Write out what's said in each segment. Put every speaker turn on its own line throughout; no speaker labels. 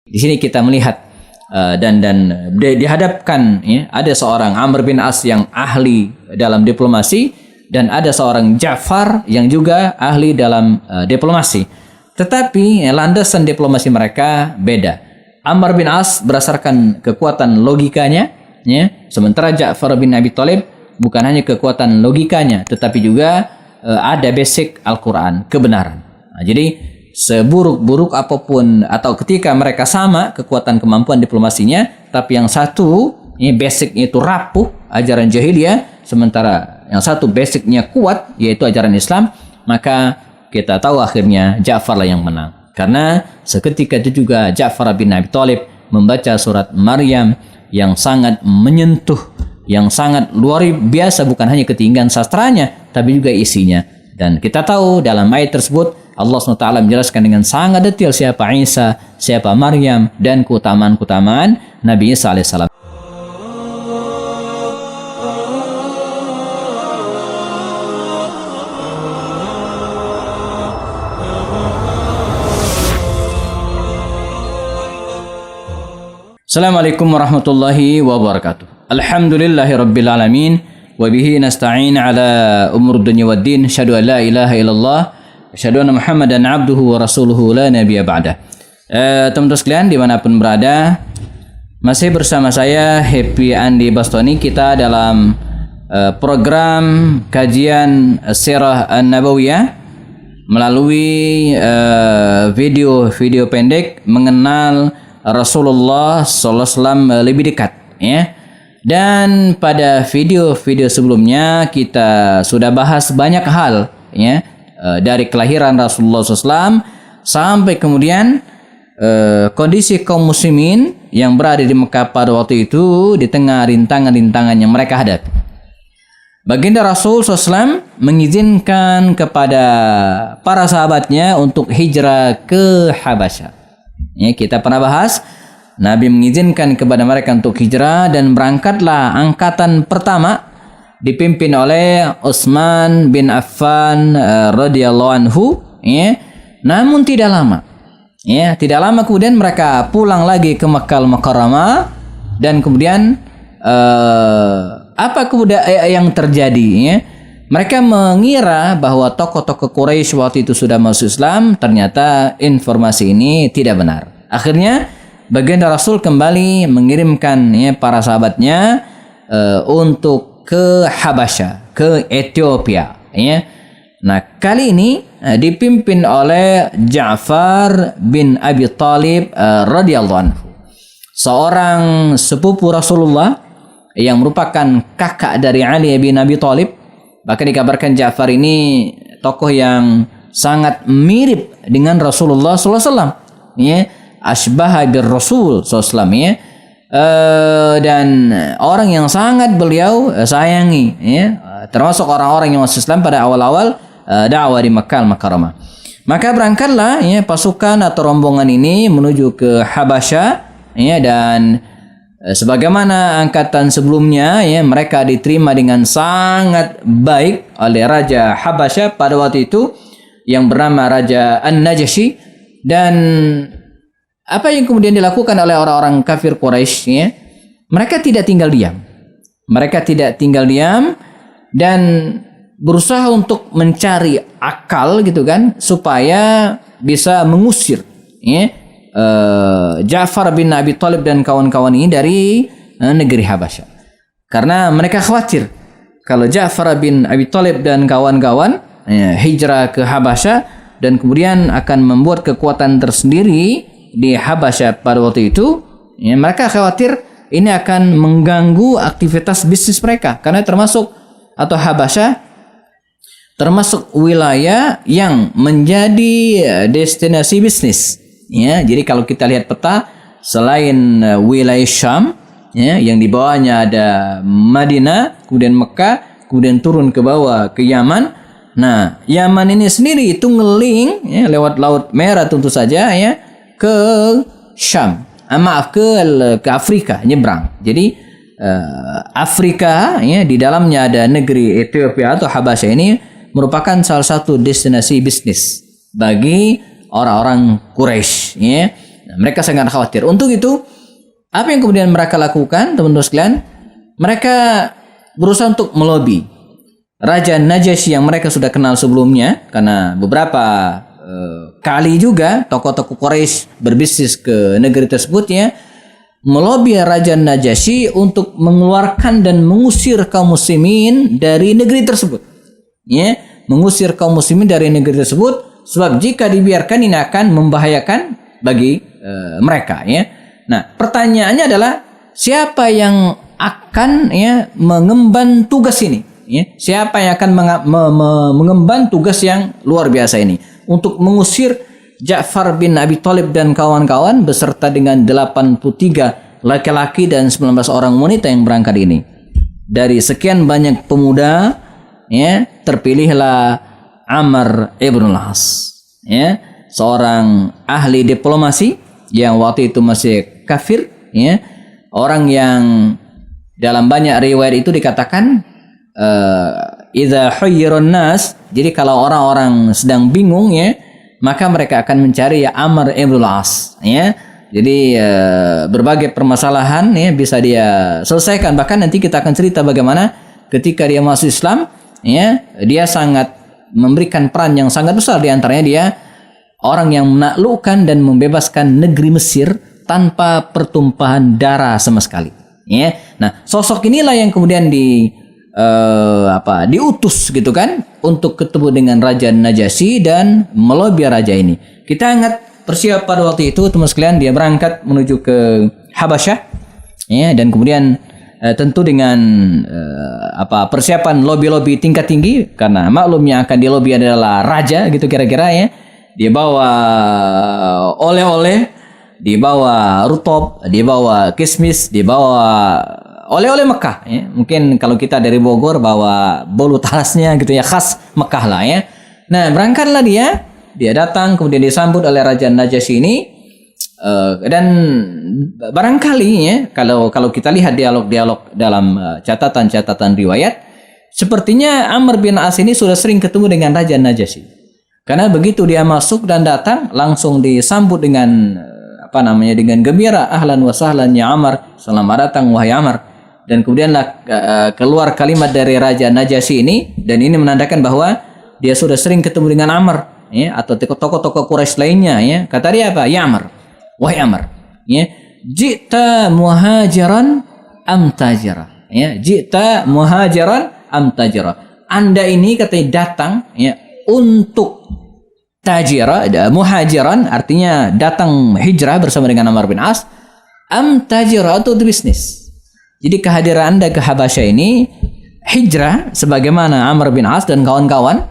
Di sini kita melihat dan dihadapkan ya, ada seorang Amr bin As yang ahli dalam diplomasi dan ada seorang Ja'far yang juga ahli dalam diplomasi. Tetapi landasan diplomasi mereka beda. Amr bin As berdasarkan kekuatan logikanya, ya, sementara Ja'far bin Abi Thalib bukan hanya kekuatan logikanya, tetapi juga ada basic Al-Quran, kebenaran. Nah, jadi seburuk-buruk apapun atau ketika mereka sama kekuatan kemampuan diplomasinya, tapi yang satu ini basicnya itu rapuh, ajaran jahiliyah, sementara yang satu basicnya kuat, yaitu ajaran Islam, maka kita tahu akhirnya Ja'far lah yang menang. Karena seketika itu juga Ja'far bin Abi Thalib membaca surat Maryam yang sangat menyentuh, yang sangat luar biasa, bukan hanya ketinggian sastranya, tapi juga isinya. Dan kita tahu dalam ayat tersebut Allah SWT menjelaskan dengan sangat detail siapa Isa, siapa Maryam, dan keutamaan-keutamaan Nabi Isa alaihissalam. Assalamualaikum warahmatullahi wabarakatuh. Alhamdulillahi rabbil alamin wa bihi nasta'in ala umur dunya waddin. Asyhadu an la ilaha illallah, asyhadu anna Muhammadan abduhu wa rasuluhu la nabiyya ba'dah. Teman-teman sekalian dimanapun berada, masih bersama saya Happy Andi Bastoni. Kita dalam program kajian Sirah An-Nabawiyah melalui video pendek mengenal Rasulullah SAW lebih dekat, ya. Dan pada video-video sebelumnya kita sudah bahas banyak hal, ya, dari kelahiran Rasulullah SAW sampai kemudian kondisi kaum muslimin yang berada di Mekah pada waktu itu di tengah rintangan-rintangan yang mereka hadapi. Baginda Rasul SAW mengizinkan kepada para sahabatnya untuk hijrah ke Habasyah. Ya, kita pernah bahas Nabi mengizinkan kepada mereka untuk hijrah dan berangkatlah angkatan pertama dipimpin oleh Utsman bin Affan radhiyallahu anhu, ya. Namun tidak lama kemudian mereka pulang lagi ke Makkah Al-Mukarramah dan kemudian apa kemudian yang terjadi, ya? Mereka mengira bahwa tokoh-tokoh Quraisy waktu itu sudah masuk Islam. Ternyata informasi ini tidak benar. Akhirnya baginda Rasul kembali mengirimkan, ya, para sahabatnya untuk ke Habasyah, ke Ethiopia, ya. Nah, kali ini dipimpin oleh Ja'far bin Abi Thalib radhiyallahu anhu, seorang sepupu Rasulullah yang merupakan kakak dari Ali bin Abi Thalib. Bahkan dikabarkan Ja'far ini tokoh yang sangat mirip dengan Rasulullah SAW, ya, asbaha bir Rasul SAW, ya, dan orang yang sangat beliau sayangi, ya, termasuk orang-orang yang masuk Islam pada awal-awal dakwah di Makkah Al-Mukarramah. Maka berangkatlah, ya, pasukan atau rombongan ini menuju ke Habasyah, ya, dan sebagaimana angkatan sebelumnya, ya, mereka diterima dengan sangat baik oleh Raja Habasyah pada waktu itu yang bernama Raja An-Najasyi. Dan apa yang kemudian dilakukan oleh orang-orang kafir Quraisy, ya, mereka tidak tinggal diam dan berusaha untuk mencari akal, gitu kan, supaya bisa mengusir, ya, Ja'far bin Abi Thalib dan kawan-kawan ini dari negeri Habasyah. Karena mereka khawatir kalau Ja'far bin Abi Thalib dan kawan-kawan hijrah ke Habasyah dan kemudian akan membuat kekuatan tersendiri di Habasyah pada waktu itu, ya, mereka khawatir ini akan mengganggu aktivitas bisnis mereka, karena Habasyah termasuk wilayah yang menjadi destinasi bisnis. Ya, jadi kalau kita lihat peta, selain wilayah Syam, ya, yang di bawahnya ada Madinah, kemudian Mekah, kemudian turun ke bawah ke Yaman. Nah, Yaman ini sendiri itu ngeling, ya, lewat Laut Merah tentu saja, ya, ke Syam. Ke Afrika, nyebrang. Jadi Afrika, ya, di dalamnya ada negeri Ethiopia atau Habasyah ini merupakan salah satu destinasi bisnis bagi orang-orang Quraisy, ya. Mereka sangat khawatir. Untuk itu, apa yang kemudian mereka lakukan, teman-teman sekalian? Mereka berusaha untuk melobi Raja Najasyi yang mereka sudah kenal sebelumnya, karena beberapa kali juga tokoh-tokoh Quraisy berbisnis ke negeri tersebut ya, melobi Raja Najasyi untuk mengeluarkan dan mengusir kaum muslimin dari negeri tersebut. Ya, mengusir kaum muslimin dari negeri tersebut, sebab jika dibiarkan ini akan membahayakan bagi mereka ya. Nah, pertanyaannya adalah siapa yang akan ya mengemban tugas ini? Ya, siapa yang akan mengemban tugas yang luar biasa ini untuk mengusir Ja'far bin Abi Thalib dan kawan-kawan beserta dengan 83 laki-laki dan 19 orang wanita yang berangkat ini. Dari sekian banyak pemuda ya, terpilihlah Amr ibn al-As ya, seorang ahli diplomasi yang waktu itu masih kafir ya, orang yang dalam banyak riwayat itu dikatakan idza huyyirun nas, jadi kalau orang-orang sedang bingung ya, maka mereka akan mencari ya Amr ibn al-As ya. Jadi berbagai permasalahan ya bisa dia selesaikan. Bahkan nanti kita akan cerita bagaimana ketika dia masuk Islam ya, dia sangat memberikan peran yang sangat besar. Di antaranya dia orang yang menaklukkan dan membebaskan negeri Mesir tanpa pertumpahan darah sama sekali ya. Nah, sosok inilah yang kemudian diutus gitu kan untuk ketemu dengan Raja Najasyi dan melobi raja ini. Kita ingat persiapan pada waktu itu teman sekalian, dia berangkat menuju ke Habasyah ya, dan kemudian tentu dengan persiapan lobi-lobi tingkat tinggi, karena maklum yang akan dilobi adalah raja gitu kira-kira ya. Dia bawa oleh-oleh, dia bawa rutob, dia bawa kismis, dia bawa oleh-oleh Mekah ya. Mungkin kalau kita dari Bogor bawa bolu talasnya gitu ya, khas Mekah lah ya. Nah, berangkatlah dia datang kemudian disambut oleh Raja Najasyi ini, dan barangkali ya kalau kita lihat dialog-dialog dalam catatan-catatan riwayat, sepertinya Amr bin As ini sudah sering ketemu dengan Raja Najasyi. Karena begitu dia masuk dan datang langsung disambut dengan dengan gembira, ahlan wa sahlan ya Amr, selamat datang wahai Amr. Dan kemudianlah keluar kalimat dari Raja Najasyi ini, dan ini menandakan bahwa dia sudah sering ketemu dengan Amr ya, atau tokoh-tokoh Quraisy lainnya ya. Kata dia apa? Ya Amr, wahai Amr ya, ji'ta muhajiran am tajira ya, ji'ta muhajiran am tajira. Anda ini katanya datang ya untuk tajira, muhajiran artinya datang hijrah bersama dengan Amr bin As, am tajira atau bisnis. Jadi kehadiran Anda ke Habasyah ini hijrah sebagaimana Amr bin As dan kawan-kawan,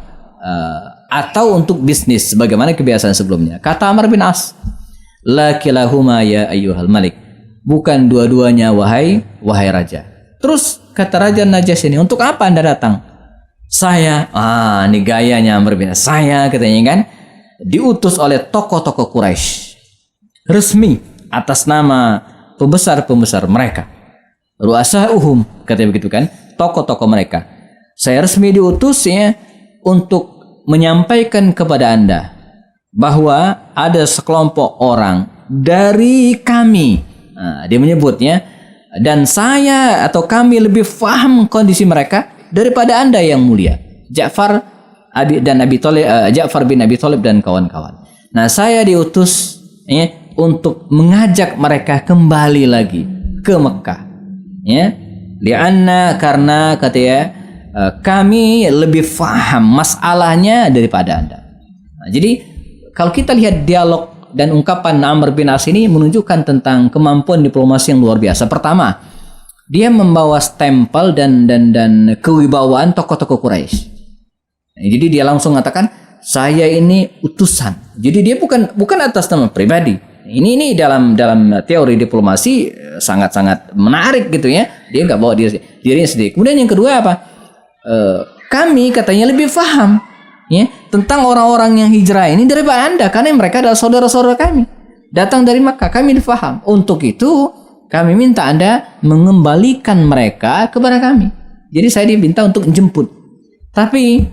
atau untuk bisnis sebagaimana kebiasaan sebelumnya. Kata Amr bin As, la kilahuma ya ayyuhal malik, bukan dua-duanya wahai raja. Terus kata Raja Najasyi ini, untuk apa Anda datang? Saya, ini gayanya Amr bin As, saya katanya kan diutus oleh tokoh-tokoh Quraisy resmi atas nama pembesar-pembesar mereka, ru'asa'uhum, katanya begitu kan, tokoh-tokoh mereka. Saya resmi diutus ya untuk menyampaikan kepada Anda bahwa ada sekelompok orang dari kami, dia menyebutnya, dan saya atau kami lebih paham kondisi mereka daripada Anda yang mulia, Ja'far bin Abi Thalib dan kawan-kawan. Nah, saya diutus ya untuk mengajak mereka kembali lagi ke Mekah ya, li'anna, karena katanya kami lebih paham masalahnya daripada Anda. Nah, jadi kalau kita lihat dialog dan ungkapan Amr bin As ini menunjukkan tentang kemampuan diplomasi yang luar biasa. Pertama, dia membawa stempel dan kewibawaan tokoh-tokoh Quraisy. Nah, jadi dia langsung mengatakan, saya ini utusan. Jadi dia bukan atas nama pribadi. Ini dalam teori diplomasi sangat-sangat menarik gitu ya. Dia nggak bawa dirinya sendiri. Kemudian yang kedua apa? Kami katanya lebih paham ya tentang orang-orang yang hijrah ini daripada Anda, karena mereka adalah saudara-saudara kami, datang dari Makkah, kami lebih paham. Untuk itu kami minta Anda mengembalikan mereka kepada kami. Jadi saya diminta untuk menjemput. Tapi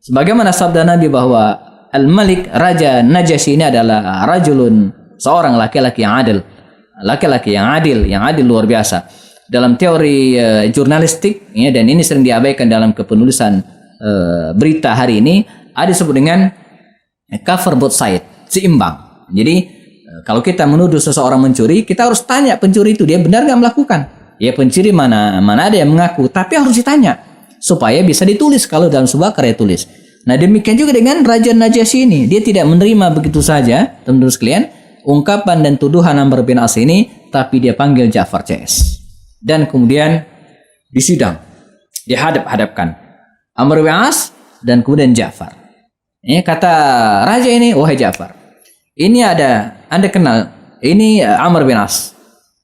sebagaimana sabda Nabi bahwa Al-Malik, Raja Najasyi ini adalah rajulun seorang laki-laki yang adil. Laki-laki yang adil luar biasa. Dalam teori jurnalistik ya, dan ini sering diabaikan dalam kepenulisan berita hari ini, ada disebut dengan cover both side, seimbang. Jadi kalau kita menuduh seseorang mencuri, kita harus tanya pencuri itu dia benar nggak melakukan. Ya pencuri mana ada yang mengaku, tapi harus ditanya supaya bisa ditulis kalau dalam sebuah karya tulis. Nah demikian juga dengan Raja Najasyi ini, dia tidak menerima begitu saja, teman-teman sekalian, ungkapan dan tuduhan Amr bin As ini, tapi dia panggil Ja'far CS dan kemudian disidang, dihadap-hadapkan Amr bin As dan kemudian Ja'far. Ya, kata raja ini, wahai Ja'far, ini Anda kenal, ini Amr bin As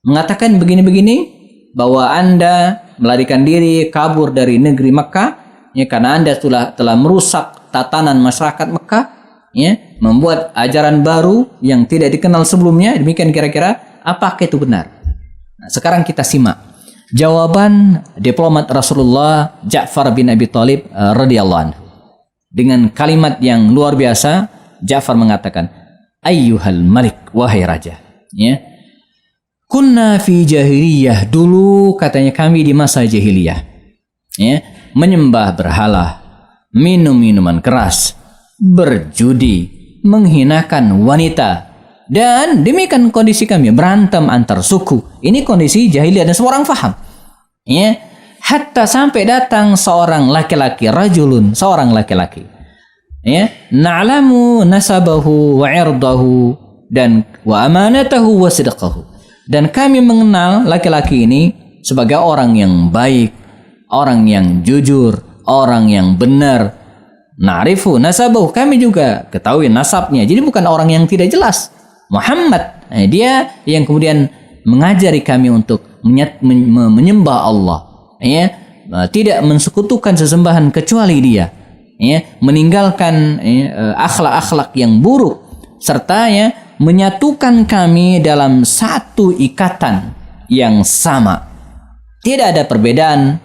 mengatakan begini-begini, bahwa Anda melarikan diri kabur dari negeri Mekah ya, karena Anda telah merusak tatanan masyarakat Mekah ya, membuat ajaran baru yang tidak dikenal sebelumnya. Demikian kira-kira apakah itu benar? Nah, sekarang kita simak jawaban diplomat Rasulullah Ja'far bin Abi Thalib radhiyallahu anhu. Dengan kalimat yang luar biasa, Ja'far mengatakan, ayyuhal malik, wahai raja ya, kunna fi jahiliyah, dulu katanya kami di masa jahiliyah ya, menyembah berhala, minum minuman keras, berjudi, menghinakan wanita, dan demikian kondisi kami, berantem antar suku. Ini kondisi jahiliyah dan semua orang faham ya. Hatta sampai datang seorang laki-laki, rajulun, seorang laki-laki ya, na'lamu nasabahu wa irdahu dan wa amanatahu wa sidqahu, dan kami mengenal laki-laki ini sebagai orang yang baik, orang yang jujur, orang yang benar. Na'rifu nasabahu, kami juga ketahui nasabnya, jadi bukan orang yang tidak jelas. Muhammad, dia yang kemudian mengajari kami untuk menyembah Allah ya, tidak mensekutukan sesembahan kecuali dia ya, meninggalkan akhlak-akhlak yang buruk, serta ya menyatukan kami dalam satu ikatan yang sama. Tidak ada perbedaan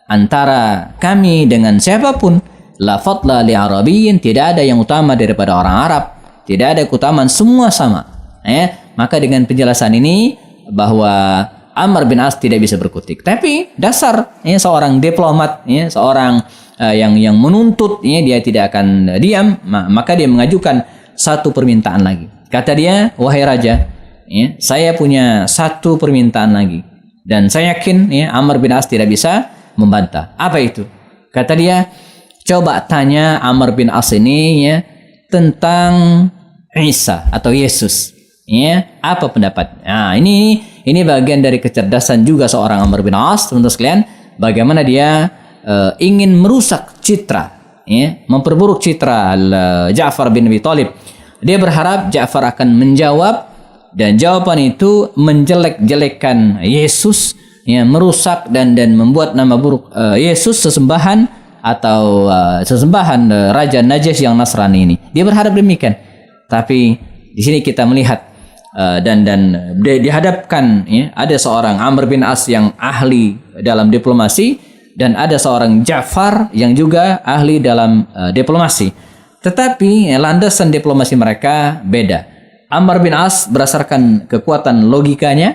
antara kami dengan siapapun. La fadla li arabiyyin, tidak ada yang utama daripada orang Arab, tidak ada keutamaan, semua sama maka dengan penjelasan ini bahwa Amr bin As tidak bisa berkutik. Tapi dasar seorang diplomat seorang yang menuntut dia tidak akan diam, maka dia mengajukan satu permintaan lagi. Kata dia, wahai raja saya punya satu permintaan lagi, dan saya yakin Amr bin As tidak bisa membantah. Apa itu? Kata dia, coba tanya Amr bin As ini tentang Isa atau Yesus apa pendapat. Nah ini bagian dari kecerdasan juga seorang Amr bin As, teman-teman sekalian, bagaimana dia ingin merusak citra memperburuk citra Ja'far bin Abi Thalib. Dia berharap Ja'far akan menjawab, dan jawaban itu menjelek-jelekan Yesus merusak dan membuat nama buruk Yesus, sesembahan atau sesembahan Raja Najasyi yang Nasrani ini. Dia berharap demikian. Tapi di sini kita melihat dan dihadapkan ada seorang Amr bin As yang ahli dalam diplomasi, dan ada seorang Ja'far yang juga ahli dalam diplomasi. Tetapi landasan diplomasi mereka beda. Amr bin As berdasarkan kekuatan logikanya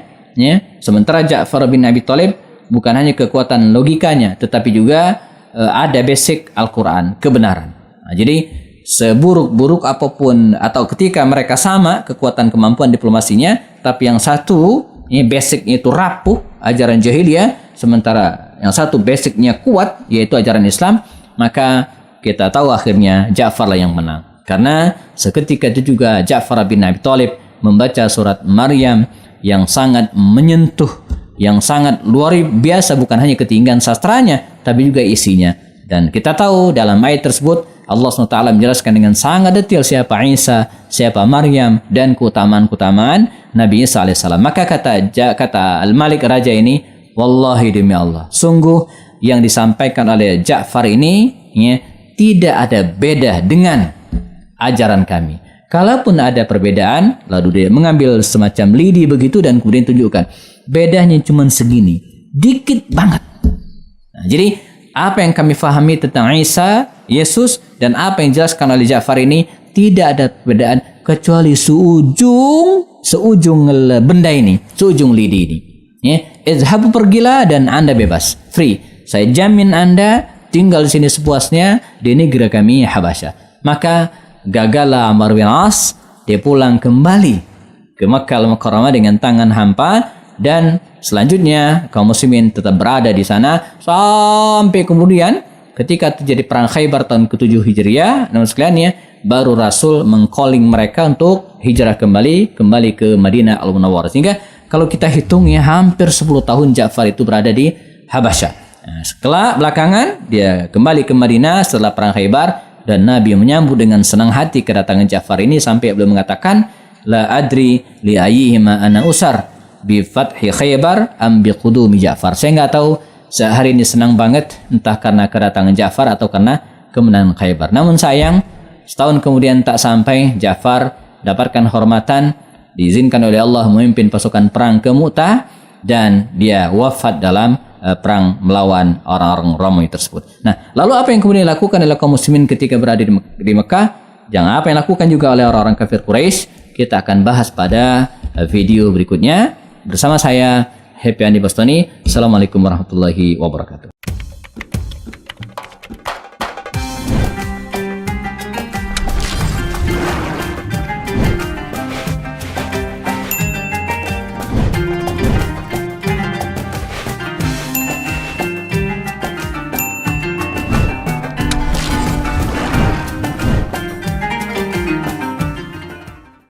sementara Ja'far bin Abi Thalib bukan hanya kekuatan logikanya, tetapi juga ada basic Al-Quran, kebenaran. Nah, jadi seburuk-buruk apapun, atau ketika mereka sama kekuatan kemampuan diplomasinya, tapi yang satu basicnya itu rapuh, ajaran jahiliyah, sementara yang satu basicnya kuat, yaitu ajaran Islam, maka kita tahu akhirnya Ja'far lah yang menang. Karena seketika itu juga Ja'far bin Abi Thalib membaca surat Maryam yang sangat menyentuh, yang sangat luar biasa, bukan hanya ketinggian sastranya, tapi juga isinya. Dan kita tahu dalam ayat tersebut Allah SWT menjelaskan dengan sangat detail siapa Isa, siapa Maryam, dan keutamaan-keutamaan Nabi Isa AS. Maka kata Al-Malik Raja ini, wallahi demi Allah, sungguh yang disampaikan oleh Ja'far ini tidak ada beda dengan ajaran kami. Kalaupun ada perbedaan, lalu dia mengambil semacam lidi begitu dan kemudian tunjukkan bedanya cuma segini, dikit banget. Nah, jadi apa yang kami fahami tentang Isa, Yesus, dan apa yang dijelaskan oleh Ja'far ini tidak ada perbedaan kecuali seujung seujung benda ini, seujung lidi ini. Ya, izhabu pergilah dan Anda bebas, free. Saya jamin Anda tinggal di sini sepuasnya di negeri kami Habasyah. Maka gagallah Amr bin As, dia pulang kembali ke Makkah Al-Mukarramah dengan tangan hampa, dan selanjutnya kaum muslimin tetap berada di sana sampai kemudian ketika terjadi perang Khaybar tahun ke-7 Hijriah, namun sekalian ya, baru Rasul mengcalling mereka untuk hijrah kembali ke Madinah Al-Munawwarah. Sehingga kalau kita hitung ya, hampir 10 tahun Ja'far itu berada di Habasyah. Nah, setelah belakangan dia kembali ke Madinah setelah perang Khaybar, dan Nabi menyambut dengan senang hati kedatangan Ja'far ini sampai beliau mengatakan, la adri li ayyihima ana usar, bi fathi Khaybar am bi qudumi Ja'far. Saya nggak tahu sehari ini senang banget entah karena kedatangan Ja'far atau karena kemenangan Khaybar. Namun sayang, setahun kemudian tak sampai Ja'far dapatkan hormatan, diizinkan oleh Allah memimpin pasukan perang ke Mu'tah, dan dia wafat dalam perang melawan orang-orang Romawi tersebut. Nah, lalu apa yang kemudian dilakukan oleh kaum muslimin ketika berada di Mekah? Jangan apa yang dilakukan juga oleh orang-orang kafir Quraisy. Kita akan bahas pada video berikutnya bersama saya Happy Andi Bastoni. Assalamualaikum warahmatullahi wabarakatuh.